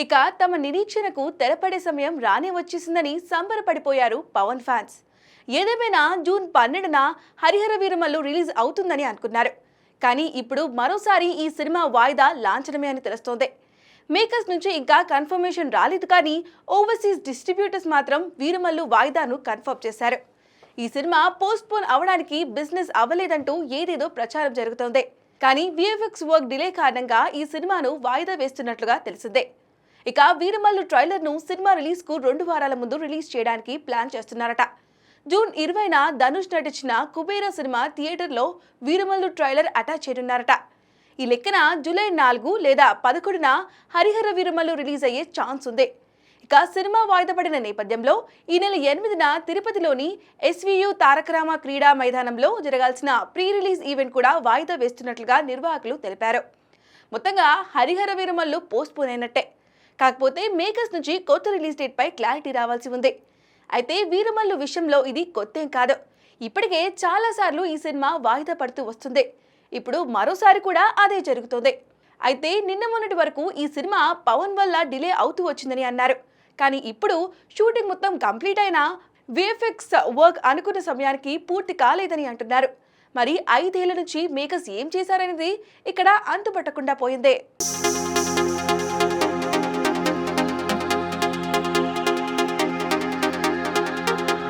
ఇక తమ నిరీక్షణకు తెరపడే సమయం రానే వచ్చేసిందని సంబరపడిపోయారు పవన్ ఫ్యాన్స్. ఏదేమైనా జూన్ 12న హరిహర వీరమల్లు రిలీజ్ అవుతుందని అనుకున్నారు. కానీ ఇప్పుడు మరోసారి ఈ సినిమా వాయిదా లాంఛనమే అని తెలుస్తోంది. మేకర్స్ నుంచి ఇంకా కన్ఫర్మేషన్ రాలేదు, కానీ ఓవర్సీస్ డిస్ట్రిబ్యూటర్స్ మాత్రం వీరమల్లు వాయిదాను కన్ఫర్మ్ చేశారు. ఈ సినిమా పోస్ట్పోన్ అవడానికి బిజినెస్ అవ్వలేదంటూ ఏదేదో ప్రచారం జరుగుతోంది. కానీ విఎఫ్ఎక్స్ వర్క్ డిలే కారణంగా ఈ సినిమాను వాయిదా వేస్తున్నట్లుగా తెలిసిందే. ఇక వీరమల్లు ట్రైలర్ను సినిమా రిలీజ్కు 2 వారాల ముందు రిలీజ్ చేయడానికి ప్లాన్ చేస్తున్నారట. జూన్ 20న ధనుష్ నటించిన కుబేర సినిమా థియేటర్లో వీరమల్లు ట్రైలర్ అటాచ్ చేయనున్నారట. ఈ లెక్కన జూలై 4 లేదా 11న హరిహర వీరమల్లు రిలీజ్ అయ్యే ఛాన్స్ ఉంది. ఇక సినిమా వాయిదా పడిన నేపథ్యంలో ఈ నెల 8న తిరుపతిలోని ఎస్వీయు తారకరామ క్రీడా మైదానంలో జరగాల్సిన ప్రీ రిలీజ్ ఈవెంట్ కూడా వాయిదా వేస్తున్నట్లుగా నిర్వాహకులు తెలిపారు. మొత్తంగా హరిహర వీరమల్లు పోస్ట్పోన్ అయినట్టే. కాకపోతే మేకర్స్ నుంచి కొత్త రిలీజ్ డేట్ పై క్లారిటీ రావాల్సి ఉంది. అయితే వీరమల్లు విషయంలో ఇది కొత్తేం కాదు. ఇప్పటికే చాలాసార్లు ఈ సినిమా వాయిదా పడుతూ వస్తుంది. ఇప్పుడు మరోసారి కూడా అదే జరుగుతోంది. అయితే నిన్న మొన్నటి వరకు ఈ సినిమా పవన్ వల్ల డిలే అవుతూ వచ్చిందని అన్నారు. కానీ ఇప్పుడు షూటింగ్ మొత్తం కంప్లీట్ అయినా విఎఫ్ఎక్స్ వర్క్ అనుకున్న సమయానికి పూర్తి కాలేదని అంటున్నారు. మరి 5 ఏళ్ల నుంచి మేకర్స్ ఏం చేశారనేది ఇక్కడ అంతుపట్టకుండా పోయిందే.